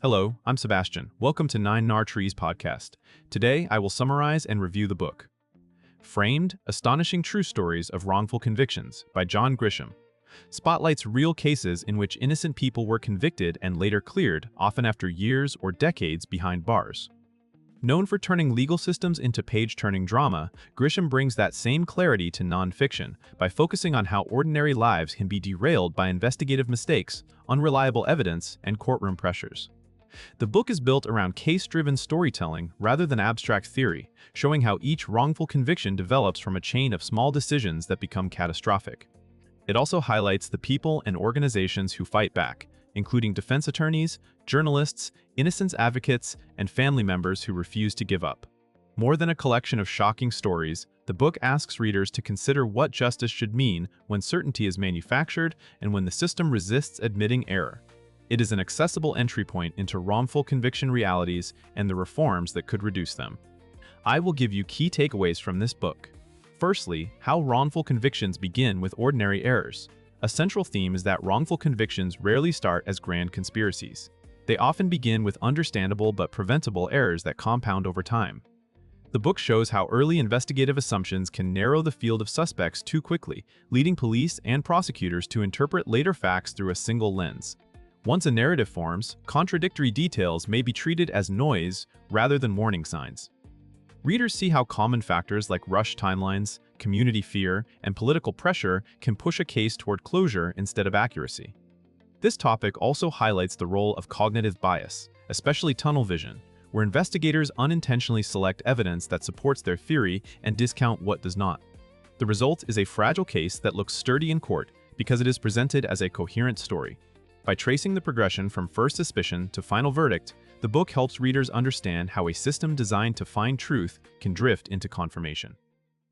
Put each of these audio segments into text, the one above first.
Hello, I'm Sebastian. Welcome to 9 Trees podcast. Today, I will summarize and review the book. Framed, Astonishing True Stories of Wrongful Convictions by John Grisham. Spotlights real cases in which innocent people were convicted and later cleared, often after years or decades behind bars. Known for turning legal systems into page-turning drama, Grisham brings that same clarity to non-fiction by focusing on how ordinary lives can be derailed by investigative mistakes, unreliable evidence, and courtroom pressures. The book is built around case-driven storytelling rather than abstract theory, showing how each wrongful conviction develops from a chain of small decisions that become catastrophic. It also highlights the people and organizations who fight back, including defense attorneys, journalists, innocence advocates, and family members who refuse to give up. More than a collection of shocking stories, the book asks readers to consider what justice should mean when certainty is manufactured and when the system resists admitting error. It is an accessible entry point into wrongful conviction realities and the reforms that could reduce them. I will give you key takeaways from this book. Firstly, how wrongful convictions begin with ordinary errors. A central theme is that wrongful convictions rarely start as grand conspiracies. They often begin with understandable but preventable errors that compound over time. The book shows how early investigative assumptions can narrow the field of suspects too quickly, leading police and prosecutors to interpret later facts through a single lens. Once a narrative forms, contradictory details may be treated as noise rather than warning signs. Readers see how common factors like rushed timelines, community fear, and political pressure can push a case toward closure instead of accuracy. This topic also highlights the role of cognitive bias, especially tunnel vision, where investigators unintentionally select evidence that supports their theory and discount what does not. The result is a fragile case that looks sturdy in court because it is presented as a coherent story. By tracing the progression from first suspicion to final verdict, the book helps readers understand how a system designed to find truth can drift into confirmation.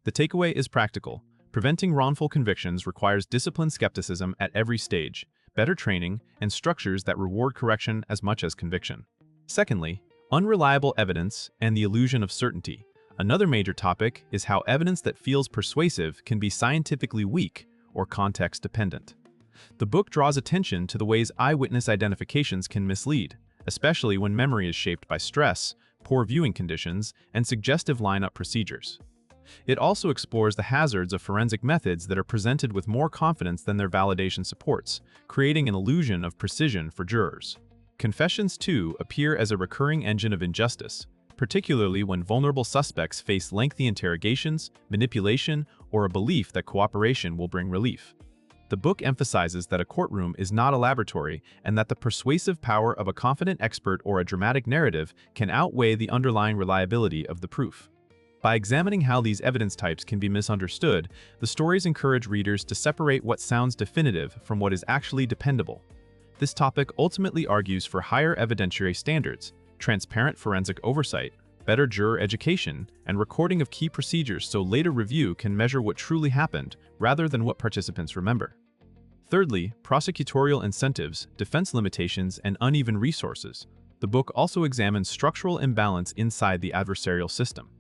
The takeaway is practical. Preventing wrongful convictions requires disciplined skepticism at every stage, better training, and structures that reward correction as much as conviction. Secondly, unreliable evidence and the illusion of certainty. Another major topic is how evidence that feels persuasive can be scientifically weak or context-dependent. The book draws attention to the ways eyewitness identifications can mislead, especially when memory is shaped by stress, poor viewing conditions, and suggestive lineup procedures. It also explores the hazards of forensic methods that are presented with more confidence than their validation supports, creating an illusion of precision for jurors. Confessions, too, appear as a recurring engine of injustice, particularly when vulnerable suspects face lengthy interrogations, manipulation, or a belief that cooperation will bring relief. The book emphasizes that a courtroom is not a laboratory and that the persuasive power of a confident expert or a dramatic narrative can outweigh the underlying reliability of the proof. By examining how these evidence types can be misunderstood, the stories encourage readers to separate what sounds definitive from what is actually dependable. This topic ultimately argues for higher evidentiary standards, transparent forensic oversight, better juror education, and recording of key procedures so later review can measure what truly happened rather than what participants remember. Thirdly, prosecutorial incentives, defense limitations, and uneven resources. The book also examines structural imbalance inside the adversarial system.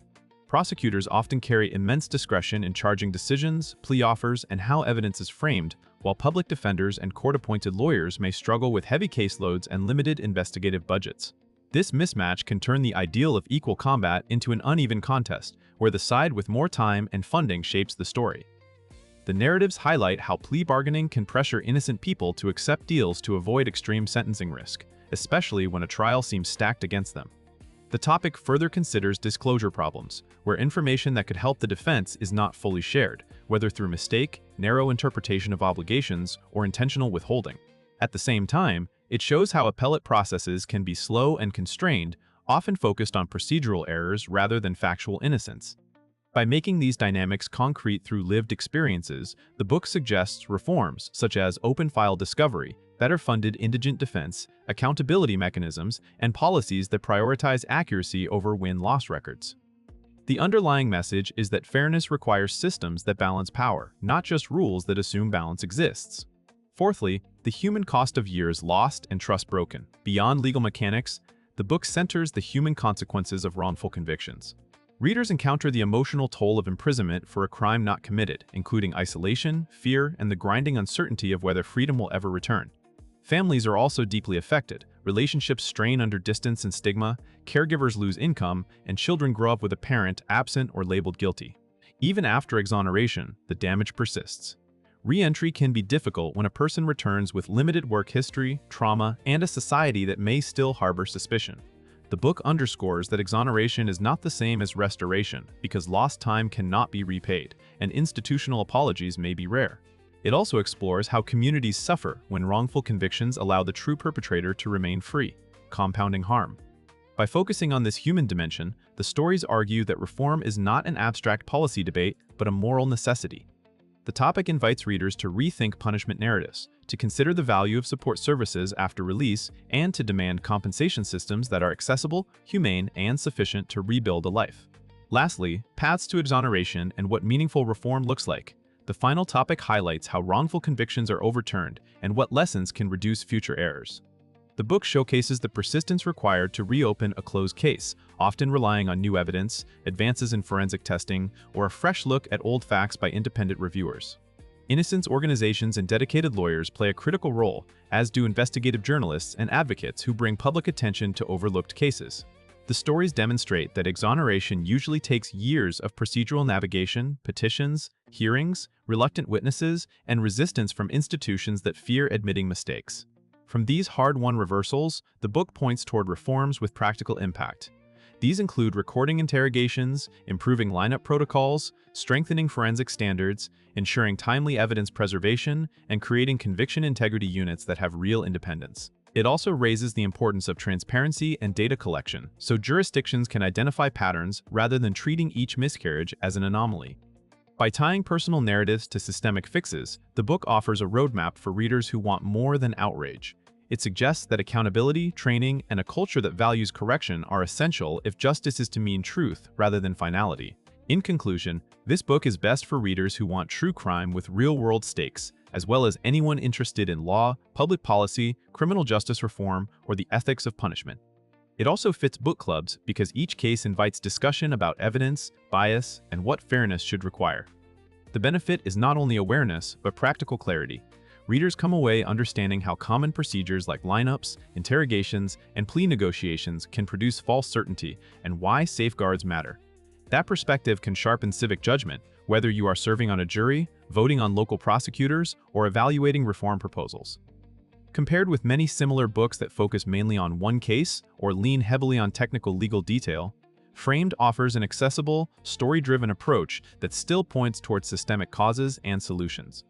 Prosecutors often carry immense discretion in charging decisions, plea offers, and how evidence is framed, while public defenders and court-appointed lawyers may struggle with heavy caseloads and limited investigative budgets. This mismatch can turn the ideal of equal combat into an uneven contest, where the side with more time and funding shapes the story. The narratives highlight how plea bargaining can pressure innocent people to accept deals to avoid extreme sentencing risk, especially when a trial seems stacked against them. The topic further considers disclosure problems, where information that could help the defense is not fully shared, whether through mistake, narrow interpretation of obligations, or intentional withholding. At the same time, it shows how appellate processes can be slow and constrained, often focused on procedural errors rather than factual innocence. By making these dynamics concrete through lived experiences, the book suggests reforms such as open file discovery, better funded indigent defense, accountability mechanisms, and policies that prioritize accuracy over win-loss records. The underlying message is that fairness requires systems that balance power, not just rules that assume balance exists. Fourthly, the human cost of years lost and trust broken. Beyond legal mechanics, the book centers the human consequences of wrongful convictions. Readers encounter the emotional toll of imprisonment for a crime not committed, including isolation, fear, and the grinding uncertainty of whether freedom will ever return. Families are also deeply affected, relationships strain under distance and stigma, caregivers lose income, and children grow up with a parent absent or labeled guilty. Even after exoneration, the damage persists. Re-entry can be difficult when a person returns with limited work history, trauma, and a society that may still harbor suspicion. The book underscores that exoneration is not the same as restoration because lost time cannot be repaid, and institutional apologies may be rare. It also explores how communities suffer when wrongful convictions allow the true perpetrator to remain free, compounding harm. By focusing on this human dimension, the stories argue that reform is not an abstract policy debate, but a moral necessity. The topic invites readers to rethink punishment narratives, to consider the value of support services after release, and to demand compensation systems that are accessible, humane, and sufficient to rebuild a life. Lastly, paths to exoneration and what meaningful reform looks like. The final topic highlights how wrongful convictions are overturned and what lessons can reduce future errors. The book showcases the persistence required to reopen a closed case, often relying on new evidence, advances in forensic testing, or a fresh look at old facts by independent reviewers. Innocence organizations and dedicated lawyers play a critical role, as do investigative journalists and advocates who bring public attention to overlooked cases. The stories demonstrate that exoneration usually takes years of procedural navigation, petitions, hearings, reluctant witnesses, and resistance from institutions that fear admitting mistakes. From these hard-won reversals, the book points toward reforms with practical impact. These include recording interrogations, improving lineup protocols, strengthening forensic standards, ensuring timely evidence preservation, and creating conviction integrity units that have real independence. It also raises the importance of transparency and data collection, so jurisdictions can identify patterns rather than treating each miscarriage as an anomaly. By tying personal narratives to systemic fixes, the book offers a roadmap for readers who want more than outrage. It suggests that accountability, training, and a culture that values correction are essential if justice is to mean truth rather than finality. In conclusion, this book is best for readers who want true crime with real-world stakes, as well as anyone interested in law, public policy, criminal justice reform, or the ethics of punishment. It also fits book clubs because each case invites discussion about evidence, bias, and what fairness should require. The benefit is not only awareness, but practical clarity. Readers come away understanding how common procedures like lineups, interrogations, and plea negotiations can produce false certainty and why safeguards matter. That perspective can sharpen civic judgment, whether you are serving on a jury, voting on local prosecutors, or evaluating reform proposals. Compared with many similar books that focus mainly on one case or lean heavily on technical legal detail, Framed offers an accessible, story-driven approach that still points towards systemic causes and solutions.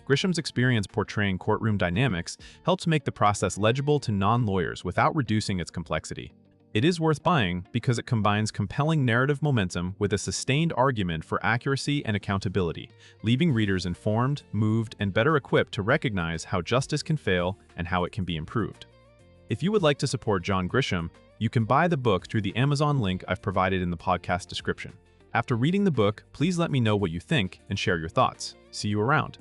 Grisham's experience portraying courtroom dynamics helps make the process legible to non-lawyers without reducing its complexity. It is worth buying because it combines compelling narrative momentum with a sustained argument for accuracy and accountability, leaving readers informed, moved, and better equipped to recognize how justice can fail and how it can be improved. If you would like to support John Grisham, you can buy the book through the Amazon link I've provided in the podcast description. After reading the book, please let me know what you think and share your thoughts. See you around.